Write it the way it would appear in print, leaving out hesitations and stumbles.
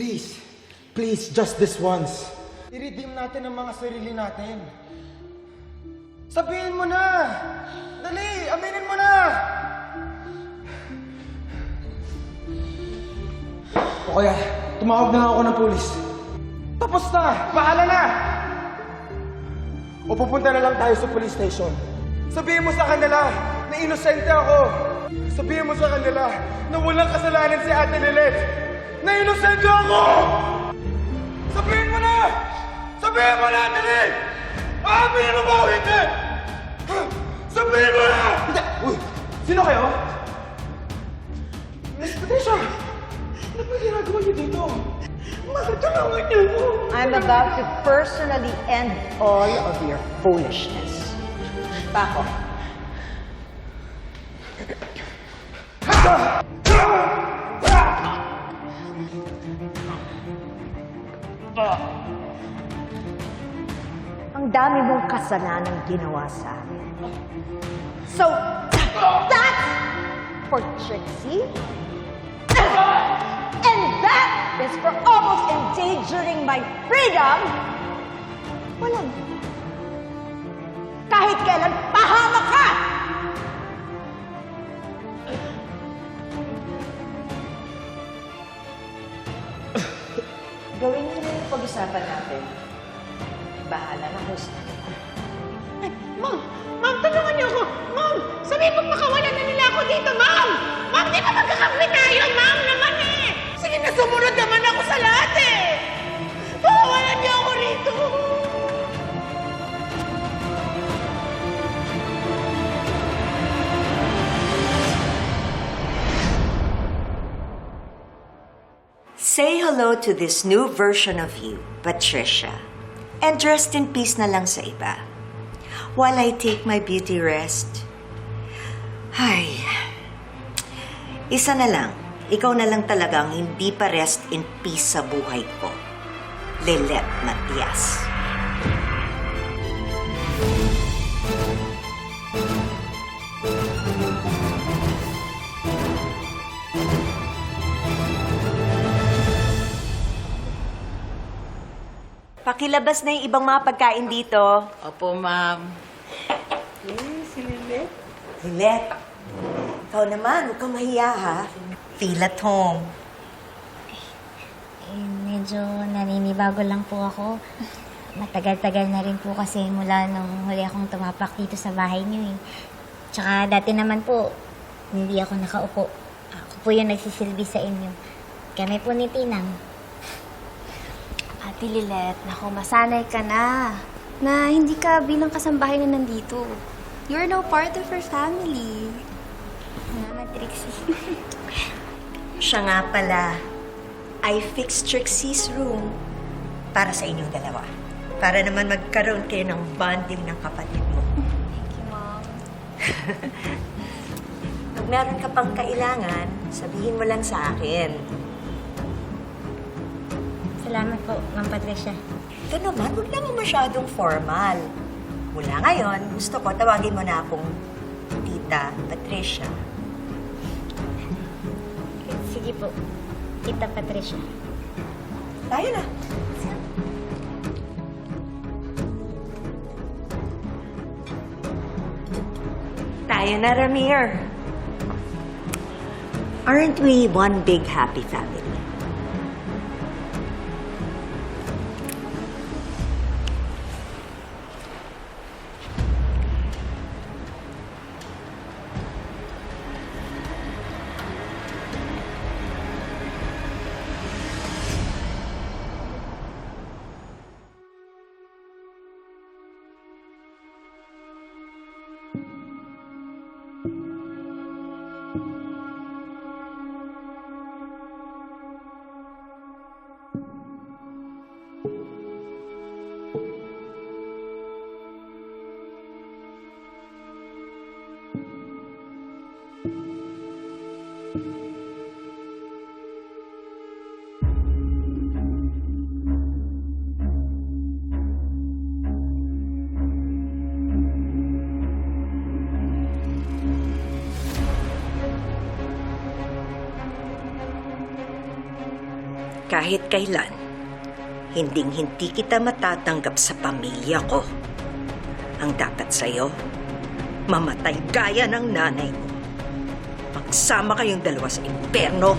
Please. Please, just this once. I-redeem natin ang mga sarili natin. Sabihin mo na! Dali! Aminin mo na! O kaya, tumawag na lang ako ng pulis. Tapos na! Bahala na! O pupunta na lang tayo sa police station. Sabihin mo sa kanila na inosente ako. Sabihin mo sa kanila na walang kasalanan si Ate Lilet. Na inosente ako! Sabihin mo na! Sabihin mo na, dali! Aaminin mo ba o hindi? Sabihin mo na! Hindi! Uy! Sino kayo? Miss Patricia! Ano ba ginagawa niyo dito? Makatulungan niyo ako! I'm about to personally end all of your foolishness. Paco. Ang dami mong kasalanang ginawa sa amin. So, that's for Trixie. And that is for almost endangering my freedom. Walang. Kahit kailan, pahamak ka! Gawin niyo na yung pag-usapan natin. Bahala na, host. Ma'am! Ma'am, tulungan niyo ako! Ma'am! Sabi mo makawalan na nila ako dito, ma'am! Ma'am, di ba magkakampi tayo? Ma'am naman eh! Sige na, sumunod naman ako sa lahat eh! Pakawalan niyo ako rito! Say hello to this new version of you, Patricia. And rest in peace na lang sa iba. While I take my beauty rest. Ay, isa na lang. Ikaw na lang talagang hindi pa rest in peace sa buhay ko. Lilet Matias. Pakilabas na yung ibang mga pagkain dito. Opo, ma'am. Si Lilet. Lilet, ikaw naman, huwag kang mahiya ha. Feel at home. Medyo naninibago lang po ako. Matagal-tagal na rin po kasi mula nung huli akong tumapak dito sa bahay niyo eh. Tsaka dati naman po, hindi ako nakaupo. Ako po yung nagsisilbi sa inyo. Kami po ni Tinang. Ate Lilet, naku, masanay ka na hindi ka bilang kasambahay na nandito. You're now part of our family. Salamat, Trixie. Siya nga pala, I fixed Trixie's room para sa inyong dalawa. Para naman magkaroon kayo ng bonding ng kapatid mo. Thank you, Mom. Pag meron ka pang kailangan, sabihin mo lang sa akin. Salamat po, Ma'am Patricia. Ito naman, huwag naman masyadong formal. Mula ngayon, gusto ko tawagin mo na akong Tita Patricia. Sige po, Tita Patricia. Tayo na. Tayo na, Ramir. Aren't we one big happy family? Kahit kailan, hinding-hindi kita matatanggap sa pamilya ko. Ang dapat sa'yo, mamatay gaya ng nanay mo. Magsama kayong dalawa sa impyerno.